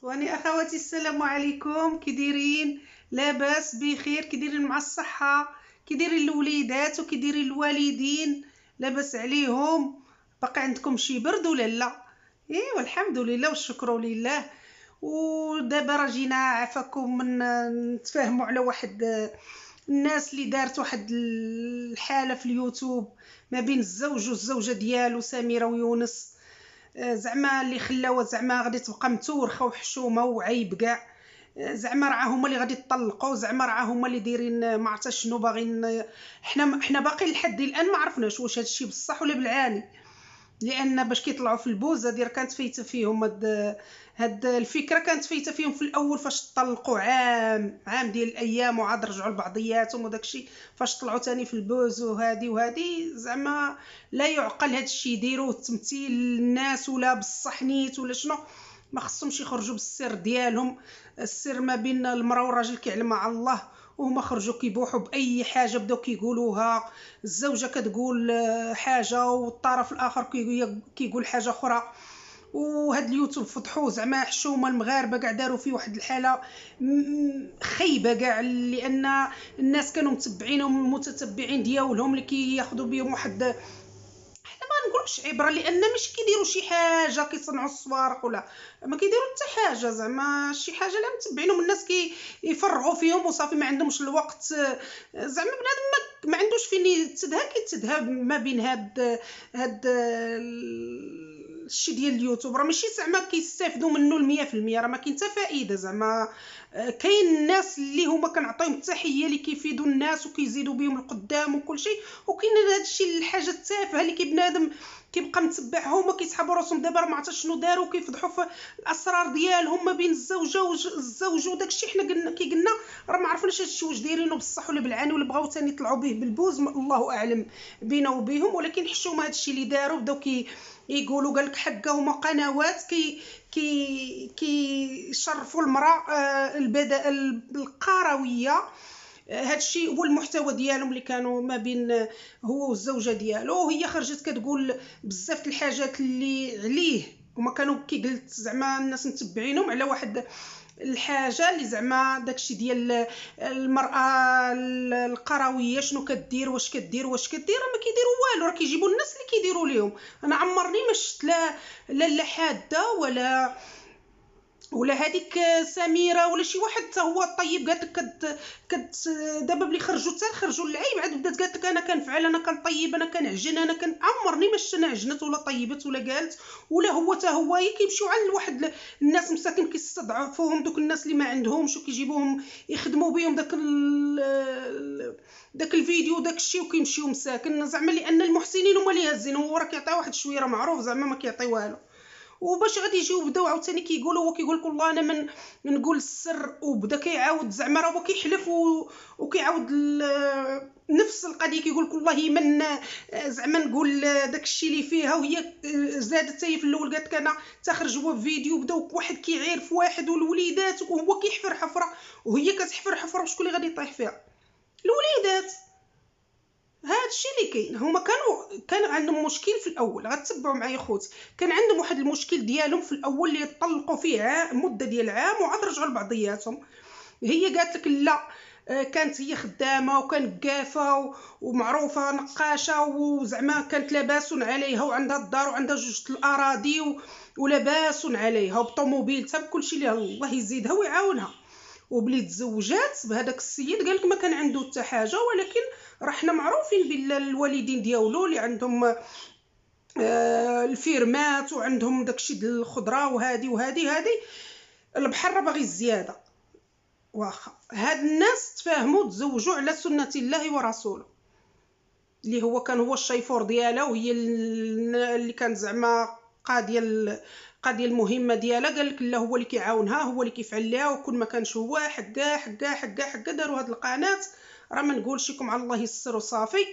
واني اخواتي السلام عليكم، كي دايرين؟ لاباس بخير؟ كي دايرين مع الصحه؟ كي دايرين الوليدات وكي دايرين الوالدين؟ لاباس عليهم؟ باقي عندكم شي برد ولا لا؟ ايوا الحمد لله والشكر لله. ودابا راجينا عافاكم من نتفاهموا على واحد الناس اللي دارت واحد الحاله في اليوتيوب ما بين الزوج والزوجه ديالو سميره ويونس. زعما اللي خلاوها زعما غادي تبقى متورخه وحشومه وعيب كاع. زعما راه هما اللي غادي يطلقوا، زعما راه هما اللي دايرين ما عرفت شنو باغيين. حنا باقي لحد الان ما عرفناش واش هادشي بصح ولا بالعاني، لان باش كيطلعوا في البوز هادي راه كانت فايته فيهم هاد الفكره كانت فايته فيهم في الاول فاش طلقوا عام ديال الايام وعاد رجعوا لبعضياتهم وداكشي. فاش طلعوا تاني في البوز وهادي زعما لا يعقل هادشي يديروه تمثيل للناس ولا بصح نيت ولا شنو. ما خصهمش يخرجوا بالسر ديالهم. السر ما بين المراه والراجل كيعلم مع الله، وهما خرجوا كيبوحوا باي حاجه بداو كيقولوها. الزوجه كتقول حاجه والطرف الاخر كيقول حاجه اخرى. وهاد اليوتيوب فضحوه زعما حشومه المغاربه كاع داروا فيه واحد الحاله خايبه كاع، لان الناس كانوا متبعينهم المتتبعين ديالهم اللي كياخذوا بهم واحد. ما نقولش عبره لان مش كيديروا شي حاجه كيصنعوا الصوارق ولا ما كيديروا حتى حاجه، زعما شي حاجه لا متبعينهم الناس كيفرغوا فيهم وصافي ما عندهمش الوقت. زعما بنادم ما عندوش فين يتدهى كيتدهى ما بين هاد الشي ديال اليوتيوب. راه ماشي زعما كيستافدوا منه 100%، راه ما كاين حتى فائده زعما. كاين الناس اللي هما كنعطيهم التحيه اللي كيفيدوا الناس وكيزيدوا بهم القدام وكل شيء، وكاين هذا الشيء الحاجه التافهه اللي بنادم كيبقى متبعها هما كيسحبوا راسهم. دابا ما عرفتش شنو داروا كيفضحوا في الاسرار ديالهم ما بين الزوجه والزوج وداكشي. حنا قلنا راه ما عرفناش هادشي واش دايرينه بصح ولا بالعاني ولا بغاو ثاني يطلعوا به بالبوز، الله اعلم بينه وبينهم. ولكن حشومه هادشي اللي داروا بداو يقولوا قالك حقه هما قنوات كي يشرفوا المراه القرويه. هادشي هو المحتوى ديالهم اللي كانوا ما بين هو والزوجه ديالو. وهي خرجت كتقول بزاف الحاجات اللي عليه وما كانوا كي قلت زعما الناس متبعينهم على واحد الحاجه اللي زعما داكشي ديال المراه القرويه شنو كدير واش كدير راه ما كيديروا والو، راه كيجيبوا الناس اللي كيديروا ليهم. انا عمرني ما شفت لا حاده ولا هذيك سميره ولا شي واحد حتى هو طيب. قالت لك دابا بلي خرجوا للعيب عاد بدات قالت لك انا كنفعل انا كنطيب انا كنعجن انا عمرني ما شفت انا عجنت ولا طيبت ولا قالت. ولا هو حتى هو كيمشيو على واحد الناس مساكن كيستضعفوهم دوك الناس اللي ما عندهمش وكيجيبوهم يخدموا بهم داك الفيديو داك الشيء وكيمشيو مساكن زعما لان المحسنين هما اللي هازين. هو راه كيعطي واحد شويه راه معروف زعما ما كيعطي والو. وباش غادي يجيو بداو عاوتاني كيقولوا هو كيقول لك والله انا من نقول السر وبدا كيعاود زعما راه هو كيحلف وكيعاود نفس القضيه كيقول لك والله من زعما نقول داكشي اللي فيها. وهي زادت هي في الاول قالت لك انا تخرج هو فيديو بداو واحد كيعير في واحد والوليدات وهو كيحفر حفره وهي كتحفر حفره وشكون اللي غادي يطيح فيها؟ الوليدات. هادشي اللي كاين. هما كانوا عندهم مشكل في الاول، غتتبعوا معايا خوتي. كان عندهم واحد المشكل ديالهم في الاول اللي طلقوا فيه مده ديال عام وعاد رجعوا لبعضياتهم. هي قالت لك لا، كانت هي خدامه وكانت قافه ومعروفه نقاشه وزعما كانت لاباس عليها وعندها الدار وعندها جوج الاراضي ولاباس عليها وبطوموبيلتها بكل شيء اللي الله يزيدها ويعاونها. وبلي تزوجات بهذاك السيد قالك ما كان عنده حتى حاجه. ولكن راه حنا معروفين بان الوالدين ديالو اللي عندهم الفيرمات وعندهم داكشي ديال الخضره وهذه البحر راه باغي الزياده. واخا هاد الناس تفاهموا تزوجوا على سنه الله ورسوله اللي هو كان هو الشيفور ديالها وهي اللي كان زعما قاضيه المهمه ديالها. قال لك لا هو اللي كيعاونها هو اللي كيفعل لها وكل ما كانش هو حقا داروا هاد القناه. راه ما نقولش لكم على الله يسر وصافي.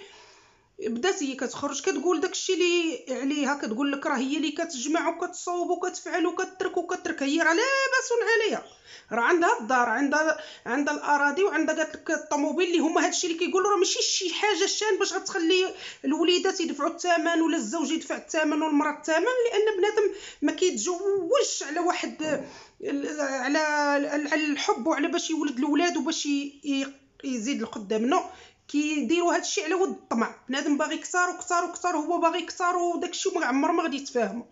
بدات هي كتخرج كتقول داكشي اللي عليها، كتقول لك راه هي اللي كتجمع وكتصوب وكتفعل وكترك هي راه لاباس عليها. راه عندها الدار، عندها الاراضي، وعندها قالت لك الطوموبيل اللي هما هادشي اللي كيقولوا راه ماشي شي حاجه شان باش غتخلي الوليدات يدفعوا الثمن ولا الزوج يدفع الثمن والمراه الثمن، لان بنادم ما كيتزوجش على واحد على الحب وعلى باش يولد الولاد وباش يزيد لقدام. نو، كيديروا هادشي على ود الطمع. بنادم باغي كثار وكثار وكثار، هو باغي كثار، وداكشي ما عمر ما غادي يتفاهموا.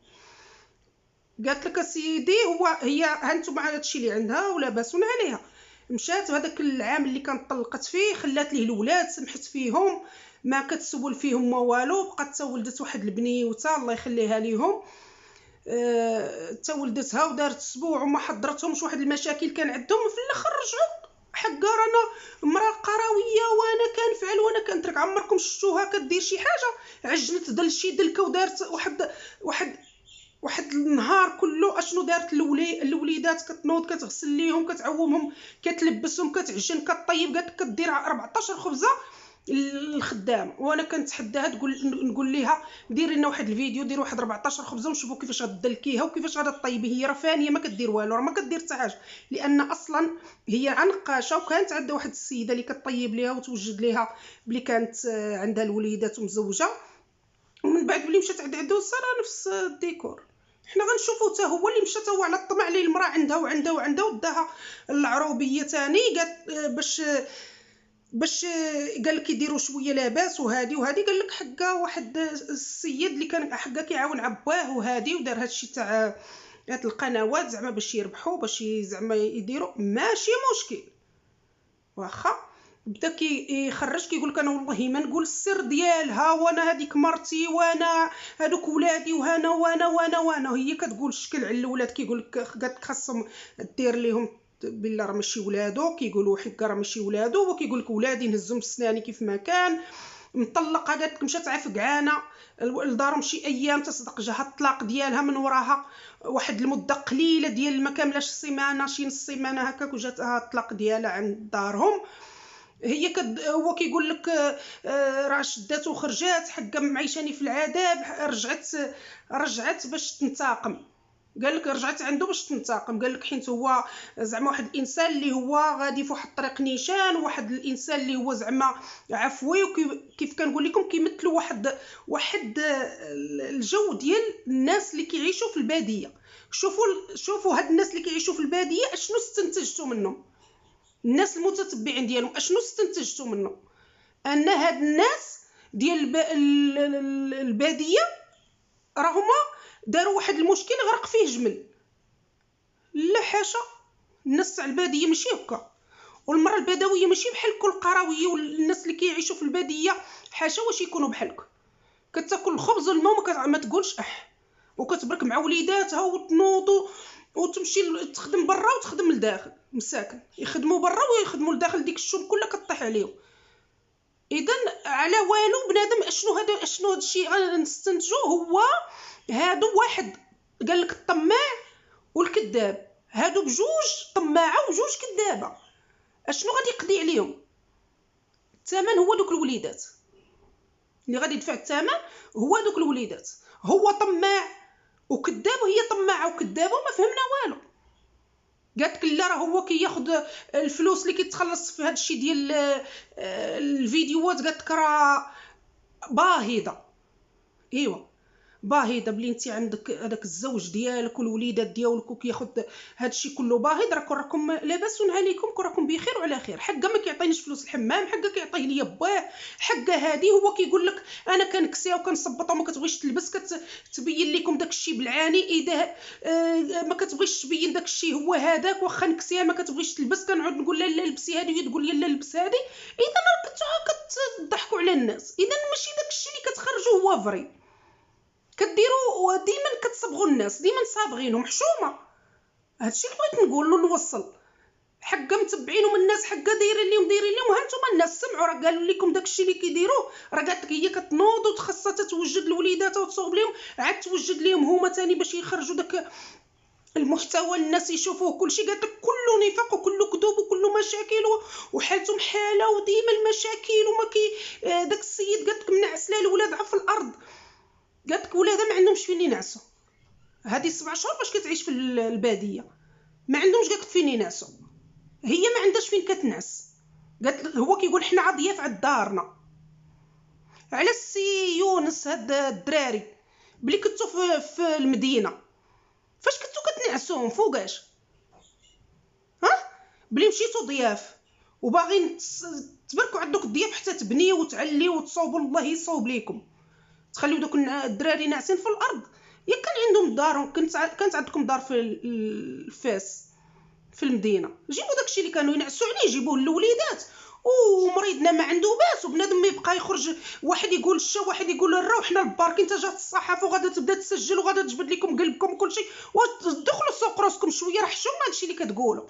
قالت لك اسيدي هي هانتوما هادشي اللي عندها ولا باس عليها. مشات هذاك العام اللي كانت طلقت فيه، خلات ليه الولاد، سمحت فيهم، ما كتسول فيهم ما والو، بقات ولدت واحد البنيوته الله يخليها ليهم. ولدتها ودارت اسبوع وما حضرتهمش، واحد المشاكل كان عندهم، في الاخر رجعوا حقا رانا امراه قرويه وانا كنفعل وانا كنترك. عمركم شفتوها كدير شي حاجه؟ عجنت دل شي دلكه ودارت واحد النهار كله اشنو دارت؟ الوليدات كتنوض، كتغسل ليهم، كتعومهم، كتلبسهم، كتعجن، كطيب. قالت كدير 14 خبزه الخدام، وانا كنتحداها نقول ليها ديري لنا واحد الفيديو، دير واحد 14 خبزه ونشوفوا كيفاش غدلكيها وكيفاش غتطيبي. هي راه فانيه ما كدير والو، راه ما كدير حتى حاجه، لان اصلا هي عنقاشه. وكانت عندها واحد السيده اللي كطيب ليها وتوجد ليها بلي كانت عندها الوليدات ومزوجه، ومن بعد بلي مشات عند عدوسه راه نفس الديكور. حنا غنشوفو حتى هو اللي مشات هو على الطمع اللي المراه عندها وداها العروبيه ثاني. قالت باش قال لك يديروا شويه لاباس وهادي قال لك حقا واحد السيد اللي كان حقا كيعاون عباه وهادي، ودار هادشي تاع هاد القنوات زعما باش يربحوا، باش زعما يديروا، ماشي مشكل. واخا بدا كيخرج كيقول لك انا والله ما نقول السر ديالها، وانا هذيك مرتي، وانا هذوك ولادي، وانا هي كتقول شكل على الاولاد. كيقول لك قالت خاصهم دير ليهم بالله راه ماشي ولادو، كيقولوا حقا راه ماشي ولادو، وكيقول لك ولادي نهزهم بسناني كيف ما كان. مطلقه، قالت لك مشات عافقعانه لدارهم شي ايام تصدق جاها الطلاق ديالها، من وراها واحد المده قليله ديال ما كاملاش السيمانه، شي نص سيمانه هكاك، وجاتها الطلاق ديالها عند دارهم. هي هو كيقول لك راه شدات وخرجات حقا معيشاني في العذاب. رجعت باش تنتقم. قال لك رجعت عنده باش تنتقم. قال لك حيت هو زعما واحد الانسان اللي هو غادي في واحد الطريق نيشان، واحد الانسان اللي هو زعما عفوي، وكيف كنقول لكم كيمثلوا واحد الجو ديال الناس اللي كيعيشوا في الباديه. شوفوا هاد الناس اللي كيعيشوا في الباديه اشنو استنتجتوا منهم؟ الناس المتتبعين ديالهم اشنو استنتجتوا منهم؟ ان هاد الناس ديال الباديه راهما داروا واحد المشكل غرق فيه جمل. لا حاشا، الناس تاع الباديه ماشي هكا، والمراه البدويه ماشي بحال كل القرويه والناس اللي كيعيشوا في الباديه. حاشا واش يكونوا بحالك، كتاكل الخبز والماء ما تقولش وكتبرك مع وليداتها وتنوض وتمشي تخدم برا وتخدم لداخل. مساكن يخدموا برا ويخدموا لداخل، ديك الشوم كلها كطيح عليهم. اذا على والو بنادم اشنو هذا الشيء غنستنتجو؟ هو هادو واحد قال لك الطماع والكذاب، هادو بجوج طماعه وجوج كذابه. اشنو غادي يقضي عليهم؟ الثمن هو دوك الوليدات اللي غادي يدفع الثمن، هو دوك الوليدات. هو طماع وكذاب وهي طماعه وكذابه وما فهمنا والو. قالت لا راه هو كياخذ الفلوس اللي كيتخلص في هذا الشيء ديال الفيديوهات. قالت لك راه باهظه. ايوا باهظه بلي انت عندك هذاك الزوج ديالك والوليدات ديالك وكياخذ هذا الشيء كله باهظ. راكم لاباس عليكم، راكم بخير وعلى خير. حقا ما كيعطينيش فلوس الحمام، حقا كيعطيه ليا باه. حقا هذه هو كيقول لك انا كنكسيها وكنصبطها وما كتبغيش تلبس، كتبين لكم داك الشيء بالعاني. اذا ما كتبغيش تبين داك الشيء هو هذاك، واخا نكسيها ما كتبغيش تلبس، كنعود نقول لها لا لبسي هذه، وهي تقول لي لا لبس هذه. اذا كتضحكوا على الناس. اذا ماشي داك الشيء اللي كتخرجوا هو فري. كديروا ديما كتصبغوا الناس، ديما صابغينهم حشومه. هادشي اللي بغيت نقول له نوصل. حقا متبعينهم الناس، حقا دايرين لهم ها انتم الناس سمعوا راه قالوا لكم داكشي اللي كيديروه. راه قالت لك هي كتنوض وتخصها تتوجد الوليدات وتصوب لهم، عاد توجد لهم هما ثاني باش يخرجوا داك المحتوى الناس يشوفوه. كلشي قالت لك كله نفاق وكله كذوب وكله مشاكل وحالتهم حاله وديما المشاكل وما داك السيد قالت لك منعس لها الولاد في الارض. قالت لك ولادها ما عندهمش فين ينعسوا. هذه 7 شهور باش كتعيش في الباديه. ما عندهمش كاع فين ينعسوا، هي ما عندهاش فين كتنعس. قالت هو كيقول حنا ضياف عند دارنا. على السي يونس هاد الدراري بلي كنتو في المدينه فاش كنتو كتنعسوهم فوقاش؟ ها بلي مشيتو ضياف وباغيين تبركوا عند دوك الضياف حتى تبنيو وتعليو وتصوبوا، الله يصوب ليكم، تخليو دوك الدراري ناعسين في الارض. يا كان عندهم دار، كانت عندكم دار في الفاس في المدينه، جيبوا داكشي اللي كانوا ينعسوا عليه جيبوه للوليدات. ومريضنا ما عنده باس وبنادم ما يبقى يخرج، واحد يقول الشا واحد يقول الرا، وحنا البارك انت جات الصحافه وغادا تبدا تسجل وغادا تجبد لكم قلبكم وكل شيء، ودخلوا سوق راسكم شويه، راه حشومه هادشي اللي كتقولوا.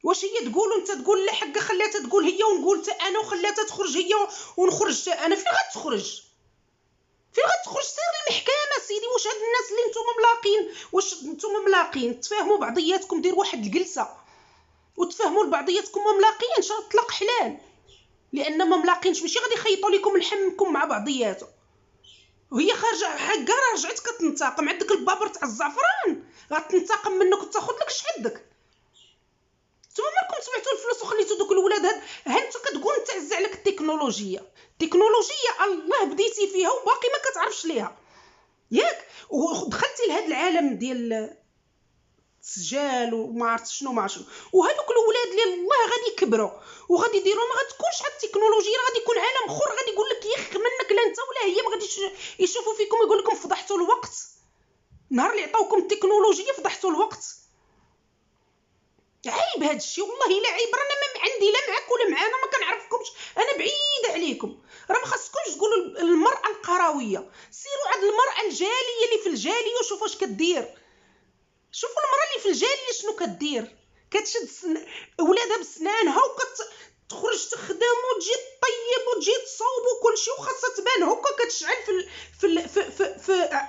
واش هي تقول وانت تقول لا حقه خلاتها تقول هي ونقول حتى انا وخلاتها تخرج هي ونخرج حتى انا؟ فين غتخرج؟ فين غتخرج؟ سير المحكمه سيدي. واش هاد الناس اللي نتوما ملاقين، واش نتوما ملاقين تفاهموا بعضياتكم، ديروا واحد الجلسه وتفاهموا لبعضياتكم؟ ما ملاقينش الطلاق حلال، لان ما ملاقينش ماشي غادي يخيطوا لكم لحمكم مع بعضياتو. وهي خارجه حقا رجعت كتنتقم، عندك البابر تاع الزعفران غتنتقم منك وتاخذ لك شحدك. نتوما مالكم سمعتوا الفلوس وخليتوا دوك الولاد ها انت كتقول تعز عليك التكنولوجيا الله بديتي فيها وباقي ما كتعرفش ليها ياك، ودخلتي لهذا العالم ديال السجال وما عرفت شنو ما شنو، وهذوك الولاد اللي الله غادي يكبروا وغادي يديروا ما غتكونش هاد التكنولوجيا، غادي يكون عالم اخر، غادي يقول لك يخ منك لا انت ولا هي، ما غاديش يشوفوا فيكم يقول لكم فضحتوا الوقت. نهار اللي عطاوكم التكنولوجيا فضحتوا الوقت. عيب هاد الشيء والله الا عيب. رانا ما عندي لا معاك ولا معانا، ما كنعرفكمش، انا بعيده عليكم. راه ما خاصكمش تقولوا المراه القرويه، سيروا عند المراه الجاليه اللي في الجاليه وشوفوا اش كدير. شوفوا المراه اللي في الجاليه شنو كدير، كتشد ولادها بسنانها وكتخرج تخدم وتجي طيب وتجي تصوب وكل شيء، وخاصها تبان هكا كتشعل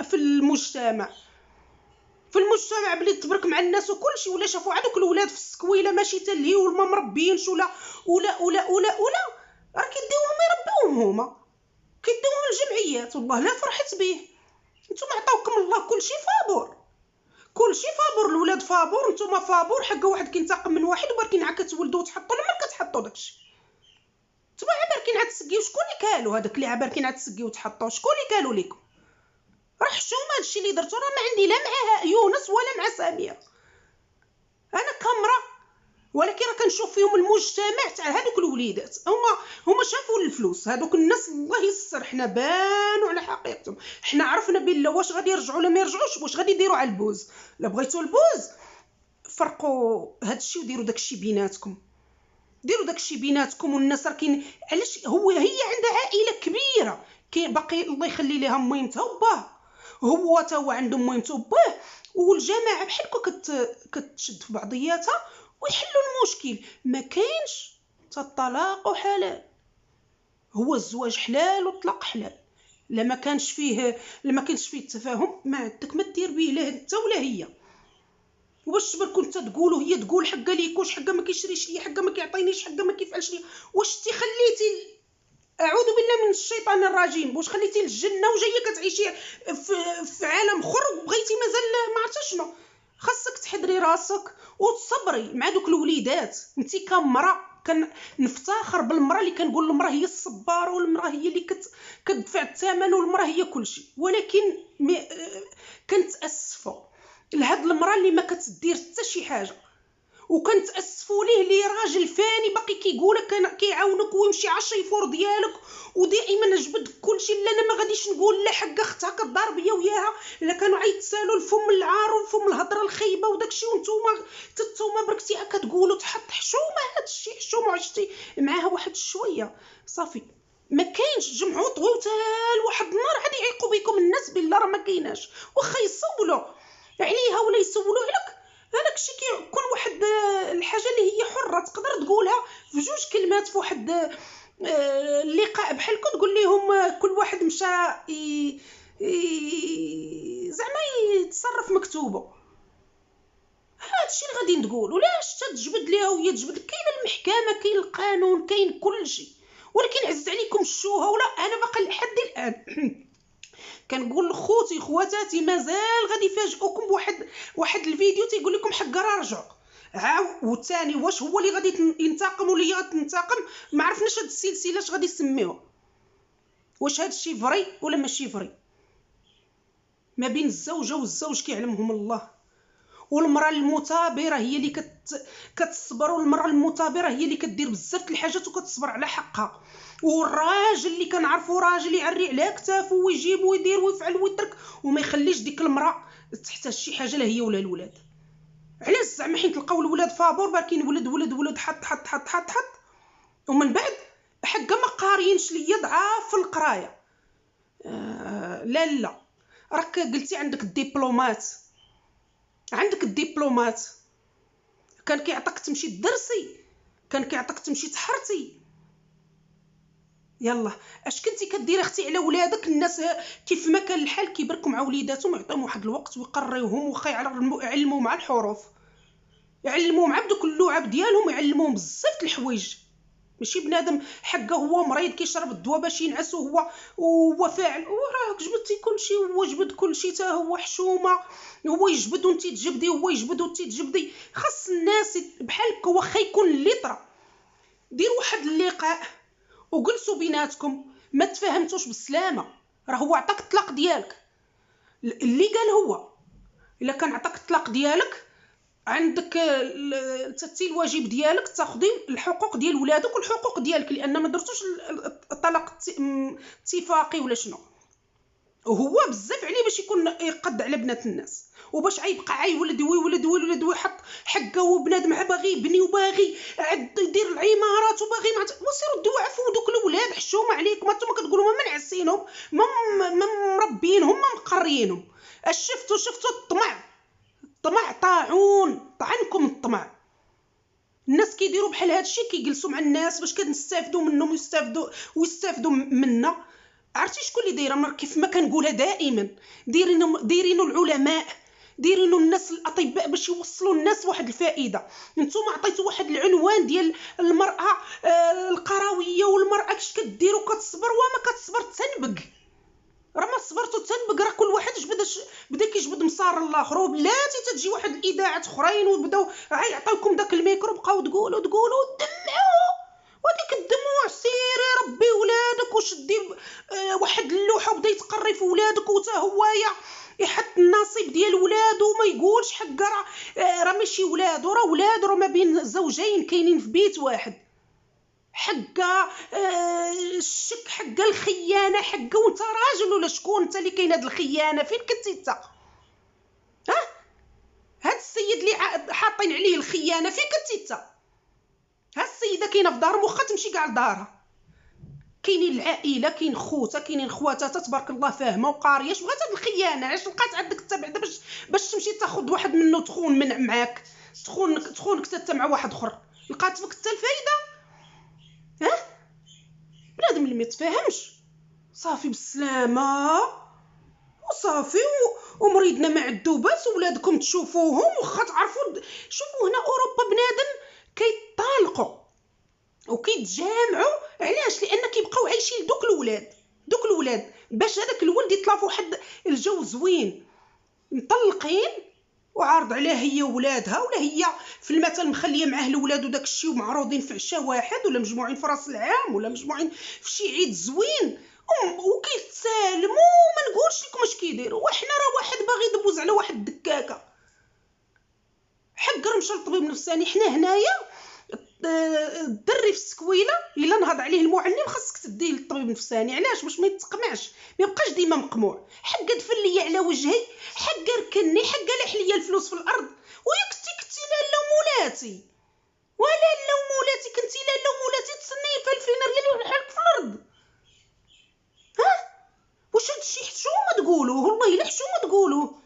في المجتمع. في المجتمع بلي تبرك مع الناس وكل شيء. ولا شافوا هذوك الولاد في السكويله ماشي تلهيو وما مربيينش ولا راه كيديوهم يربيوهم هما، كيديوهم الجمعيات. والله لا فرحت به. نتوما عطاوكم الله كل شيء فابور، كل شيء فابور، الولاد فابور، نتوما فابور. حق واحد كينتقم من واحد وباركين عاد كتولدوا وتحطوا لما كتحطوا داكشي. نتوما عباركين عاد تسقيو، شكون اللي كالو هذاك اللي عباركين عاد تسقيو وتحطوا؟ شكون اللي كالو لكم؟ راه حشومه هادشي اللي درتو. راه ما عندي لا مع يونس ولا مع سمير، انا كامره، ولكن راه كنشوف فيهم المجتمع تاع هذوك الوليدات. هما شافوا الفلوس هذوك الناس، الله يسر. حنا بانوا على حقيقتهم، حنا عرفنا بالله واش غادي يرجعوا ولا ما يرجعوش، واش غادي يديروا على البوز. لا بغيتوا البوز فرقوا هادشي وديروا داكشي بيناتكم، ديروا داكشي بيناتكم. والناس راه كاين علاش هي عندها عائله كبيره، كاين باقي الله يخلي ليها ميمتها وباه، هو تا هو عنده ميمته وباه، والجماعه بحالكم كتشد في بعضياتها ويحلوا المشكل. ما كاينش تا الطلاق حلال، هو الزواج حلال والطلاق حلال. لما كانش فيه التفاهم ما عندك ما دير به لا انت ولا هي. واش تبرك انت تقولوا هي تقول حقا ليك، واش حقا ما كيشريش ليا، حقا ما كيعطينيش، حقا ما كيفعلش ليا. واش تي خليتي اعوذ بالله من الشيطان الرجيم، واش خليتي الجنه وجايه كتعيشي في عالم اخر وبغيتي مازال ما عرفت شنو؟ خاصك تحضري راسك وتصبري مع دوك الوليدات. انت كمراه كنفتخر بالمراه اللي كنقول المراه هي الصباره، والمراه هي اللي كتدفع الثمن، والمراه هي كل شيء. ولكن كنتاسفوا لهاد المراه اللي ما كتدير حتى شي حاجه، وكنتاسفوا ليه اللي راجل فاني باقي كيقولك كيعاونك ويمشي على الشيفور ديالك ودائما جبد كلشي. لا انا ما غاديش نقول لا حق اختها كضارب هي وياها، الا كانوا عيتسالوا الفم العار والفم الهضره الخايبه وداكشي، وانتوما بركتي كتقولوا تحط حشومه. هادشي حشومه عشتي معاها واحد شويه صافي. ما كاينش جمعوا طويو حتى لواحد النهار غادي يعيقوا بكم الناس. بالله راه ما كايناش، واخا يصولوا عليها ولا يسولوا عليك هذاك الشيء كيكون واحد الحاجه اللي هي حره تقدر تقولها في جوج كلمات في واحد اللقاء بحالكم، تقول لهم كل واحد مشى زعما يتصرف مكتوبه. هادشي اللي غادي نقول. ولاش تجبد ليها وهي تجبد؟ كاين المحكمه، كاين القانون، كاين كل شيء. ولكن عز عليكم الشوهه. ولا انا باقا لحد الان كنقول لخوتي خواتاتي مازال غادي يفاجئوكم بواحد الفيديو تيقول لكم حق راه رجعوا والثاني واش هو اللي غادي ينتقم ولا هي غتنتقم. ما عرفناش هاد السلسله اش غادي يسميوها، واش هاد الشيء فري ولا ماشي فري. ما بين الزوجه والزوج كيعلمهم الله، والمراه المثابره هي اللي كتصبر، والمراه المثابره هي اللي كدير بزاف الحاجات وكتصبر على حقها. والراجل اللي كنعرفو راجل يعري على كتافو ويجيب ويدير ويفعل ويترك وما يخليش ديك المراه تحتاج شي حاجه لا هي ولا الولاد. علاش زعما حين تلقاو الولاد فابور باركين ولد ولد ولد حط حط حط حط حط ومن بعد حقا ما قاريينش ليا ضعاف في القرايه. لا راك قلتي عندك الدبلومات، عندك الدبلومات كان كيعطيك تمشي تدرسي، كان كيعطيك تمشي تحرتي. يلا اش كنتي كديري اختي على ولادك؟ الناس كيف ما كان الحال كيبركوا مع وليداتهم ويعطيهم واحد الوقت ويقريوهم وخا يعلموا مع الحروف، يعلموا مع بدوك اللعب ديالهم، يعلموهم بزاف د الحوايج. ماشي بنادم حقه هو مريض كيشرب الدواء باش ينعس وهو فاعل. وراك جبدتي كلشي، هو جبد كلشي حتى هو حشومه، هو يجبد وانت تجبدي، هو يجبد وانت تجبدي. خاص الناس بحال هكا واخا يكون الليطره ديروا واحد اللقاء وجلسوا بيناتكم، ما تفاهمتوش بالسلامه، راه هو عطاك الطلاق ديالك. اللي قال هو الا كان عطاك الطلاق ديالك عندك تتي الواجب ديالك تاخذي الحقوق ديال ولادك والحقوق ديالك، لان ما درتوش الطلاق اتفاقي ولا شنو. وهو بزاف عليه باش يكون يقد على بنات الناس، وباش يبقى يولد ويولد ويولد ويحط حقه وبنادم باغي يبني وباغي يدير العمارات وباغي وسيروا ديو عفوا دوك الاولاد حشومه عليكم. انتم كتقولوا ما منعسينهم ما مربينهم ما مقريينهم. اش شفتوا الطمع طعنكم الطمع. الناس كيديروا بحال هادشي، كيجلسوا مع الناس باش كنستافدوا منهم ويستافدوا منا. عرفتي شكون اللي دايره؟ كيف ما كنقولها دائما، دايرينو العلماء، دايرينو الناس الاطباء باش يوصلوا الناس واحد الفائده. نتوما عطيتوا واحد العنوان ديال المراه القرويه، والمراه كش كدير وكتصبر وما كتصبر تنبق. راه ما صبرتو تنبق، راه كل واحد بدا كيجبد مسار الاخر. وبلاتي تجي واحد الاذاعات اخرين وبداو يعطيوكم داك الميكرو بقاو تقولوا ودمعوا، وديك الدموع سيري ربي ولادك وشدي واحد اللوحه وبدا يتقري في ولادك وتا هوايا يحط النصيب ديال ولادو وما يقولش حق راه ماشي ولادو، راه ولادو، راه ما بين زوجين كاينين في بيت واحد. حقا الشك، حقا الخيانه، حقا وانت راجل ولا شكون انت اللي كاين هاد الخيانه؟ فين كنتي انت؟ هاد السيد اللي حاطين عليه الخيانه فين كنتي انت؟ ها السيده كاينه في دار واخا تمشي كاع لدارها. كاينين العائله، كاين خوتها، كاينين خواتاتها تبارك الله فاهمه وقاريه. اش بغات هاد الخيانه؟ علاش لقات عندك انت بعدا باش تمشي تاخذ واحد منه تخون من معاك، تخونك حتى مع واحد اخر؟ لقات فيك حتى الفايده؟ بنادم اللي ما يتفاهمش صافي بالسلامه وصافي ومريدنا مع الدوبات وولادكم تشوفوهم وخا تعرفوا. شوفوا هنا اوروبا بنادم كيطالقوا وكيتجامعوا. علاش؟ لان كيبقاو عايشين دوك الولاد باش هذاك الولد يطلع في واحد الجو زوين، مطلقين وعارض عليها هي وولادها، ولا هي في المثل مخليه معاه الولاد وداك الشيء ومعروضين في عشاء واحد ولا مجموعين في راس العام ولا مجموعين في شي عيد زوين وكيتسالموا. وما نقولش لكم اش كيديروا. وحنا راه واحد باغي يدوز على واحد الدكاكه حق رمش الطبيب نفساني. حنا هنايا الدري في السكويله الا نهض عليه المعلم خاصك تديه للطبيب النفساني. علاش؟ باش ما يتقمعش، ما يبقاش ديما مقموع. حق دفن لي على وجهي، حق ركني، حق لاح لي الفلوس في الارض. ويكتي لالا مولاتي ولا مولاتي كنتي لالا مولاتي تسني في 2000 ريال بحالك في الارض. واش هادشي حشومه تقولوه؟ والله الا حشومه تقولوه.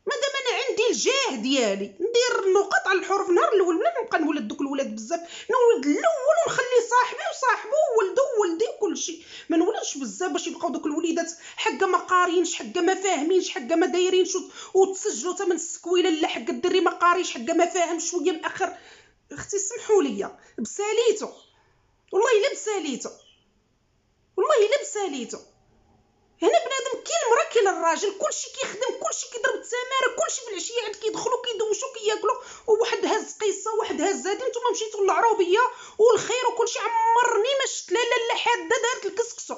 مادام انا عندي الجاه ديالي ندير النقط على الحروف. نهار الاول بلا نبقى نولد دوك الولاد بزاف، نولد الاول ونخلي صاحبي وصاحبه وولدو وولدي وكلشي، ما نولدش بزاف باش يبقاو دوك الوليدات حقا ما قارينش، حقا ما فاهمينش، حقا ما دايرينش وتسجلوا ثمن السكويله. لا حقا الدري ما قاريش، حقا ما فاهم شويه مأخر. اختي سمحوا لي بساليته، والله الا بساليته، والله الا بساليته. هنا بنادم كاين المراه كاين الراجل، كلشي كيخدم، كلشي كيضرب التماره، كلشي في العشيه عاد كيدخلوا كيدوشوا كياكلوا، وواحد هاز قيصه وواحد هاز هادي، نتوما مشيتوا للعروبيه والخير وكلشي. عمرني ما شفت لا حاده دارت الكسكسو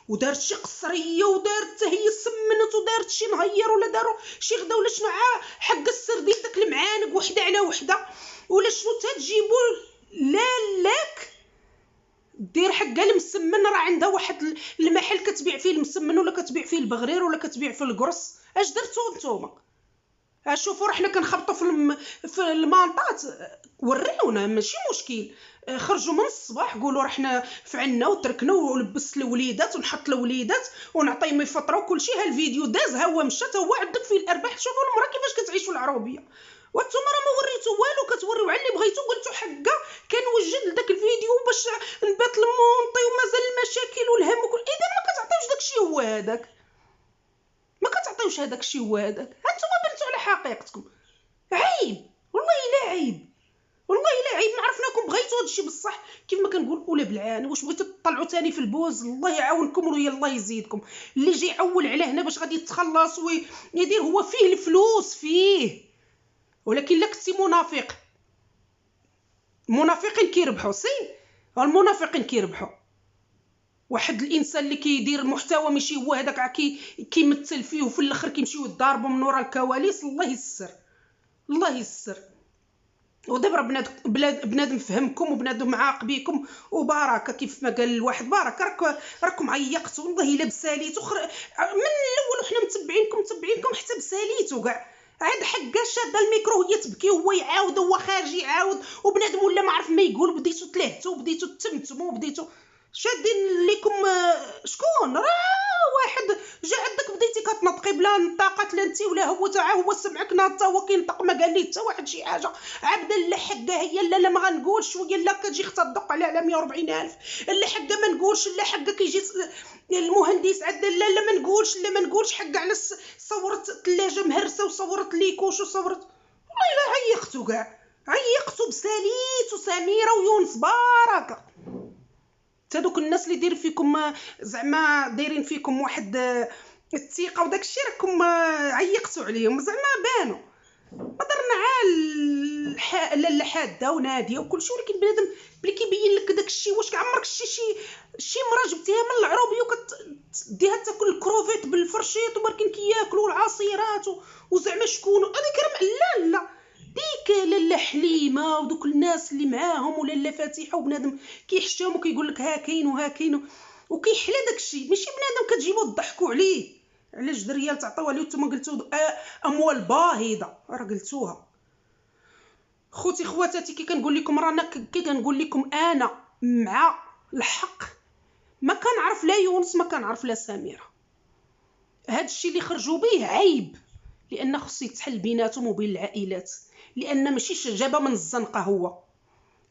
ودارت شي قصريه ودارت حتى هي سمنت ودارت شي نهير ولا داروا شي غدا ولا شنو حق السردين داك المعانق وحده على وحده ولا شنو تجيبوا. لا لاك دير حقها المسمن، راه عندها واحد المحل كتبيع فيه المسمن ولا كتبيع فيه البغرير ولا كتبيع فيه القرص. اش درتو نتوما؟ شوفوا راه حنا كنخبطوا في المانطات، وريونا ماشي مشكل. خرجوا من الصباح قولوا راه حنا فعلنا وتركنا ولبست الوليدات ونحط الوليدات ونعطيهم يفطروا كلشي. ها الفيديو داز ها هو مشى تا هو عندك فيه الارباح. شوفوا المراه كيفاش كتعيش في العروبيه وانتوما راه ما وريتو والو، كتوريو على اللي بغيتو. قلتو حقا كنوجد لداك الفيديو باش نبات المونطي ومازال المشاكل والهم وكل. اذا ما كتعطيوش داكشي هو هذاك، ما كتعطيوش هذاك الشيء هو هذاك. هانتوما بنتو على حقيقتكم. عيب والله الا عيب، والله الا عيب. ما عرفناكم بغيتو هادشي بصح كيف ما كنقول اولا بالعاني. واش بغيتو تطلعوا تاني في البوز؟ الله يعاونكم ويا الله يزيدكم. اللي جاي يعول على هنا باش غادي يتخلص ويدير هو فيه الفلوس فيه، ولكن لا كنتي منافق. المنافقين كيربحوا، المنافقين كيربحوا. واحد الانسان اللي كيدير المحتوى ماشي هو هذاك كيمثل فيه وفي الاخر كيمشيو يضاربوا من وراء الكواليس. الله يسر، الله يسر. ودابا بنادم فهمكم وبنادم عاق بكم وبركه. كيف ما قال الواحد بركه راكم عيقتوا والله الا بساليتو. من الاول وحنا متبعينكم حتى بساليتو كاع. عاد حقا شاده الميكرو هي تبكي وهو يعاود وهو خارج يعاود وبنادم ولا ما عرف ما يقول. بديتو تلهتوا وبديتو تتمتموا وبديتو شادين لكم. شكون راه واحد جا عندك بديتي كتنطقي بلا نطاقات لا انت ولا هو. تا هو سمعك حتى هو كينطق ما قال لي حتى واحد شي حاجه. عبدا لا حقه هي لا ما غنقولش شويه لا كتجي اختها تدق على 140,000. لا حقه ما نقولش. لا حقه كيجي المهندس عاد لا ما نقولش حقه على صورت الثلاجه مهرسه وصورت ليكوش وصورت. والله الا عيقتو كاع، عيقتو بساليت وسميره ويونس بركه. هادوك الناس اللي داير فيكم زعما دايرين فيكم واحد الثقه وداك الشيء راكم عيقتوا عليهم. زعما بانوا هضرنا على لا حاده وناديه وكل شيء، ولكن بنادم بلي كيبين لك داك الشيء. واش عمرك شي مرا جبتيها من العروبيه وكتديها تاكل الكروفيت بالفرشيط وبركن كياكلوا العصيرات وزعما شكون هذيك راه لا ديك لاله حليمه ودوك الناس اللي معاهم ولا لاله فاتحه وبنادم كيحشاهم وكيقول لك ها كاين وها كاين وكيحلى داكشي. ماشي بنادم كتجيبو تضحكوا عليه. علاش دريال تعطيوها ليه نتوما قلتو اموال باهظه؟ راه قلتوها. خوتي خواتاتي كي كنقول لكم رانا كي كنقول لكم انا مع الحق. ما كنعرف لا يونس ما كنعرف لا سميره. هاد الشيء اللي خرجوا به عيب، لان خصو يتحل بيناتهم وبين العائلات. لان ماشي جابه من الزنقه، هو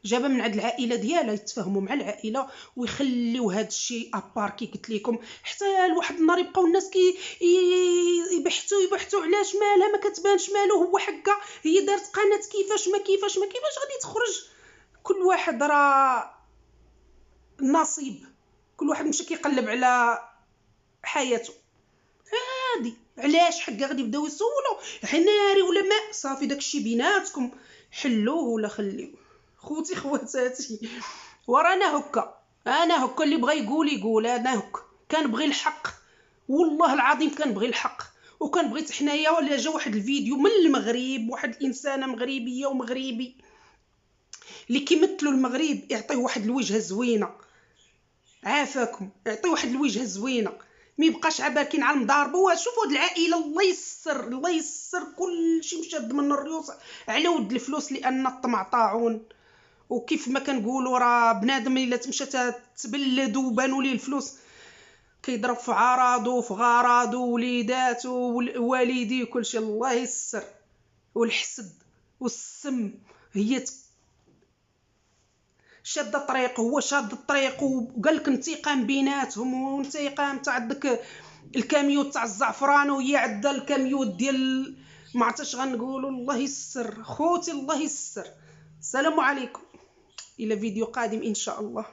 جابه من عند العائله ديالها. يتفاهموا مع العائله ويخليو هذا الشيء ابار. كي قلت لكم حتى لواحد النهار يبقاو الناس كي يبحثوا علاش مالها ما كتبانش مالو. هو حقا هي دارت قناه كيفاش ما غادي تخرج. كل واحد راه نصيب، كل واحد مشى كيقلب على حياته. هادي علاش حقا غادي يبداو يسولوا حناري ولا ماء. صافي داكشي بيناتكم حلوه ولا خليوه. خوتي خواتاتي ورانا هكا. انا هكا اللي بغى يقول انا هكا كنبغي الحق. والله العظيم كنبغي الحق. وكنبغيت حنايا ولا جا واحد الفيديو من المغرب، واحد الانسانه مغربيه ومغربي اللي كيمثلوا المغرب يعطيه واحد الوجهه زوينه. عافاكم يعطيه واحد الوجهه زوينه، ما يبقاش عباكين على المضاربه. شوفوا هاد العائله الله يسر الله يسر كلشي مشاد من الريوس على ود الفلوس لان الطمع طاعون. وكيف ما كنقولوا راه بنادم الا تمشى تبلد وبانوا ليه الفلوس كيضرب في عراضو وفي غراضو ووليداتو ووالديه وكلشي. الله يسر. والحسد والسم هي شاد الطريق، هو شاد الطريق وقال لك انتقام بيناتهم. وانتقام تاع عندك الكاميوت تاع الزعفران وهي عندها الكاميوت ديال ما عرفتش غنقولوا. الله يسر خوتي الله يسر. السلام عليكم، الى فيديو قادم ان شاء الله.